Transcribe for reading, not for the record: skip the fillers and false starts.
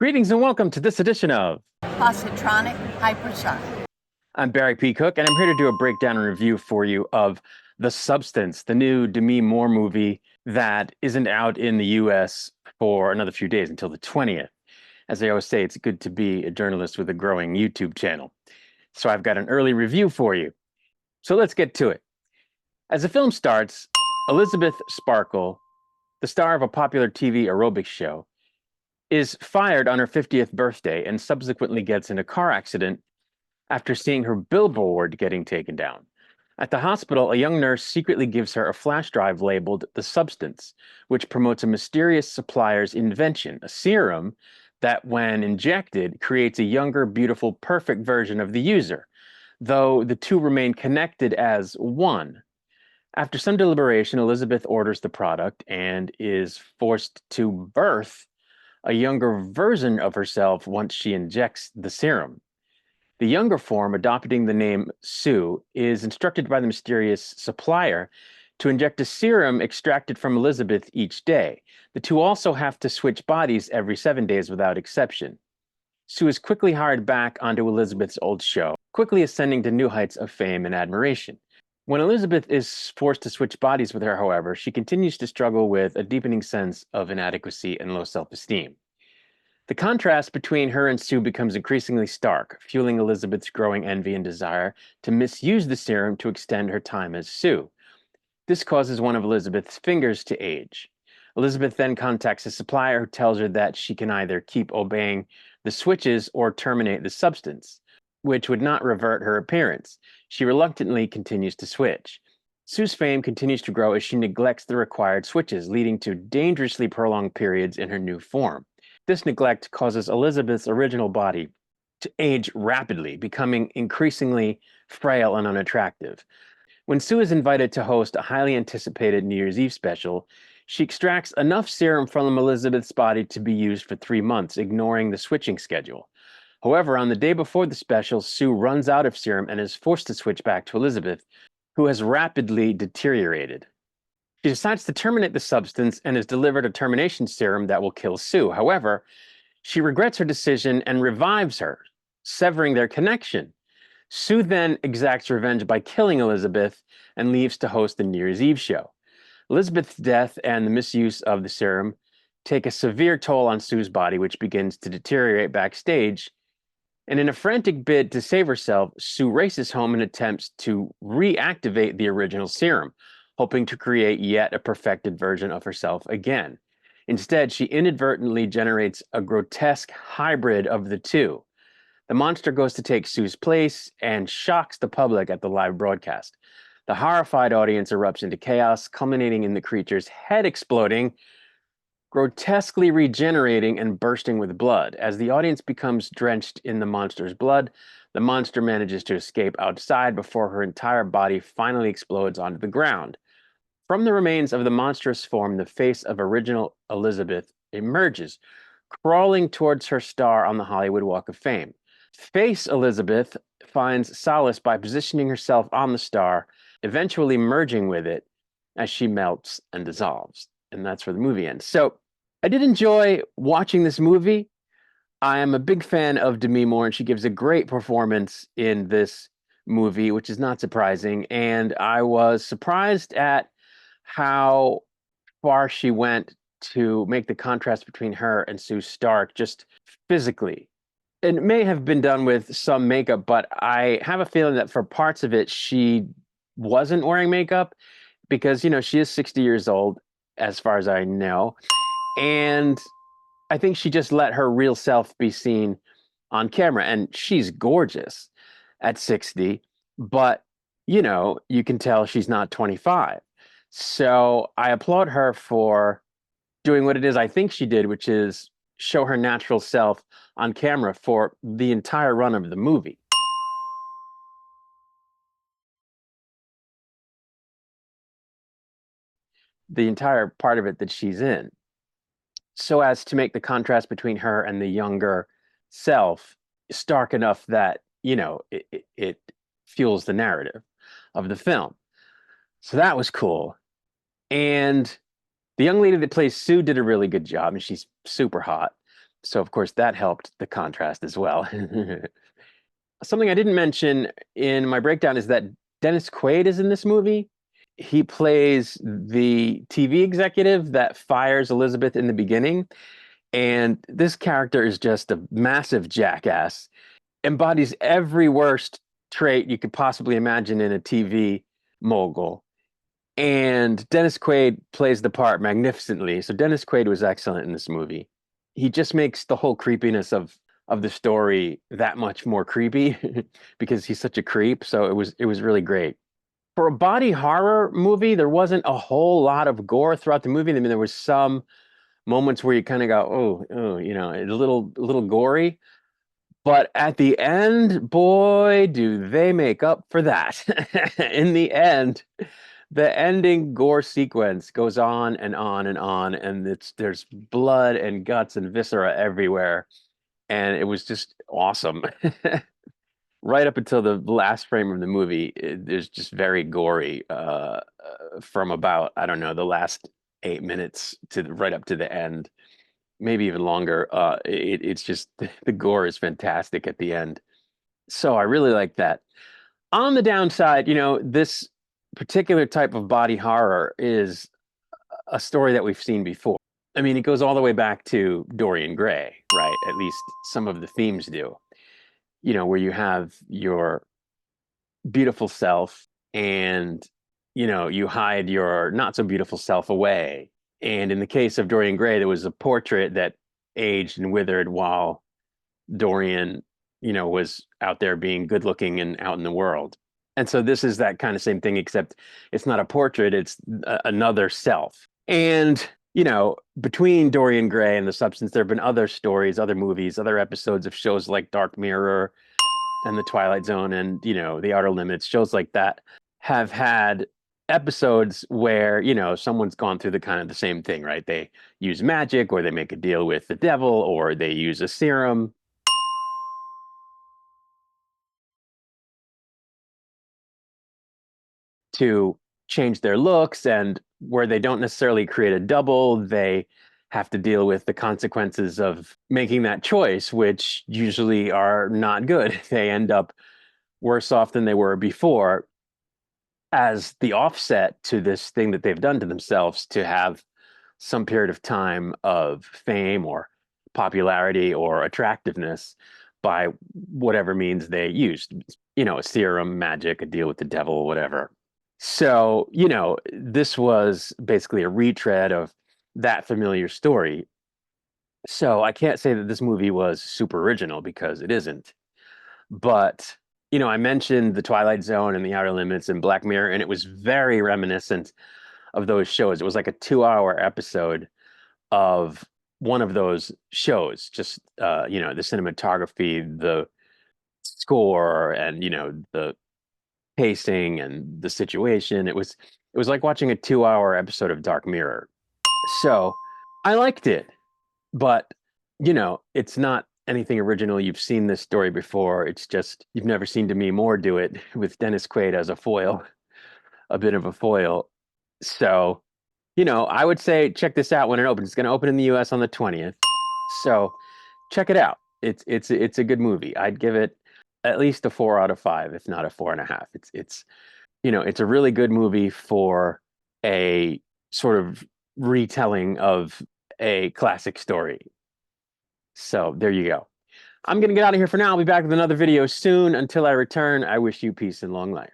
Greetings and welcome to this edition of Positronic hypersonic. I'm Barry P. Cook, and I'm here to do a breakdown and review for you of The Substance, the new Demi Moore movie that isn't out in the US for another few days until the 20th. As I always say, it's good to be a journalist with a growing YouTube channel. So I've got an early review for you. So let's get to it. As the film starts, Elizabeth Sparkle, the star of a popular TV aerobics show, is fired on her 50th birthday and subsequently gets in a car accident after seeing her billboard getting taken down. At the hospital, a young nurse secretly gives her a flash drive labeled The Substance, which promotes a mysterious supplier's invention, a serum that, when injected, creates a younger, beautiful, perfect version of the user, though the two remain connected as one. After some deliberation, Elizabeth orders the product and is forced to birth a younger version of herself once she injects the serum. The younger form, adopting the name Sue, is instructed by the mysterious supplier to inject a serum extracted from Elizabeth each day. The two also have to switch bodies every 7 days without exception. Sue is quickly hired back onto Elizabeth's old show, quickly ascending to new heights of fame and admiration. When Elizabeth is forced to switch bodies with her, however, she continues to struggle with a deepening sense of inadequacy and low self-esteem. The contrast between her and Sue becomes increasingly stark, fueling Elizabeth's growing envy and desire to misuse the serum to extend her time as Sue. This causes one of Elizabeth's fingers to age. Elizabeth then contacts a supplier who tells her that she can either keep obeying the switches or terminate the substance, which would not revert her appearance. She reluctantly continues to switch. Sue's fame continues to grow as she neglects the required switches, leading to dangerously prolonged periods in her new form. This neglect causes Elizabeth's original body to age rapidly, becoming increasingly frail and unattractive. When Sue is invited to host a highly anticipated New Year's Eve special, she extracts enough serum from Elizabeth's body to be used for 3 months, ignoring the switching schedule. However, on the day before the special, Sue runs out of serum and is forced to switch back to Elizabeth, who has rapidly deteriorated. She decides to terminate the substance and is delivered a termination serum that will kill Sue. However, she regrets her decision and revives her, severing their connection. Sue then exacts revenge by killing Elizabeth and leaves to host the New Year's Eve show. Elizabeth's death and the misuse of the serum take a severe toll on Sue's body, which begins to deteriorate backstage. And in a frantic bid to save herself, Sue races home and attempts to reactivate the original serum, hoping to create yet a perfected version of herself again. Instead, she inadvertently generates a grotesque hybrid of the two. The monster goes to take Sue's place and shocks the public at the live broadcast. The horrified audience erupts into chaos, culminating in the creature's head exploding, grotesquely regenerating and bursting with blood. As the audience becomes drenched in the monster's blood, the monster manages to escape outside before her entire body finally explodes onto the ground. From the remains of the monstrous form, the face of original Elizabeth emerges, crawling towards her star on the Hollywood Walk of Fame. Face Elizabeth finds solace by positioning herself on the star, eventually merging with it as she melts and dissolves. And that's where the movie ends. So I did enjoy watching this movie. I am a big fan of Demi Moore, and she gives a great performance in this movie, which is not surprising. And I was surprised at how far she went to make the contrast between her and Sue Stark just physically. It may have been done with some makeup, but I have a feeling that for parts of it, she wasn't wearing makeup because, she is 60 years old, as far as I know. And I think she just let her real self be seen on camera. And she's gorgeous at 60, but, you can tell she's not 25. So I applaud her for doing what it is I think she did, which is show her natural self on camera for the entire run of the movie. The entire part of it that she's in, so as to make the contrast between her and the younger self stark enough that, it fuels the narrative of the film. So that was cool. And the young lady that plays Sue did a really good job, and she's super hot. So of course that helped the contrast as well. Something I didn't mention in my breakdown is that Dennis Quaid is in this movie. He plays the TV executive that fires Elizabeth in the beginning. And this character is just a massive jackass, embodies every worst trait you could possibly imagine in a TV mogul. And Dennis Quaid plays the part magnificently. So Dennis Quaid was excellent in this movie. He just makes the whole creepiness of the story that much more creepy because he's such a creep. So it was really great. For a body horror movie, there wasn't a whole lot of gore throughout the movie. I mean, there was some moments where you kind of go, oh, a little gory. But at the end, boy, do they make up for that. In the end, the ending gore sequence goes on and on and on, and there's blood and guts and viscera everywhere, and it was just awesome. Right up until the last frame of the movie, there's just very gory from about, I don't know, the last 8 minutes to right up to the end, maybe even longer. It's just the gore is fantastic at the end. So I really like that. On the downside, this particular type of body horror is a story that we've seen before. I mean, it goes all the way back to Dorian Gray, right? At least some of the themes do. Where you have your beautiful self and, you hide your not so beautiful self away. And in the case of Dorian Gray, there was a portrait that aged and withered while Dorian, was out there being good looking and out in the world. And so this is that kind of same thing, except it's not a portrait, it's another self. And, between Dorian Gray and The Substance, there have been other stories, other movies, other episodes of shows like Dark Mirror and The Twilight Zone and, The Outer Limits, shows like that have had episodes where, someone's gone through the same thing, right? They use magic or they make a deal with the devil or they use a serum to change their looks, and where they don't necessarily create a double, they have to deal with the consequences of making that choice, which usually are not good. They end up worse off than they were before as the offset to this thing that they've done to themselves to have some period of time of fame or popularity or attractiveness by whatever means they used, a serum, magic, a deal with the devil, whatever. So, this was basically a retread of that familiar story. So I can't say that this movie was super original because it isn't. But, I mentioned The Twilight Zone and The Outer Limits and Black Mirror, and it was very reminiscent of those shows. It was like a 2-hour episode of one of those shows, just, the cinematography, the score, and, the pacing and the situation. It was like watching a 2-hour episode of Dark Mirror. So I liked it, but it's not anything original. You've seen this story before. It's just you've never seen Demi Moore do it with Dennis Quaid as a foil, a bit of a foil. So, I would say check this out when it opens. It's going to open in the US on the 20th. So check it out. It's a good movie. I'd give it at least a 4 out of 5, if not a 4.5. It's a really good movie for a sort of retelling of a classic story. So there you go. I'm going to get out of here for now. I'll be back with another video soon. Until I return, I wish you peace and long life.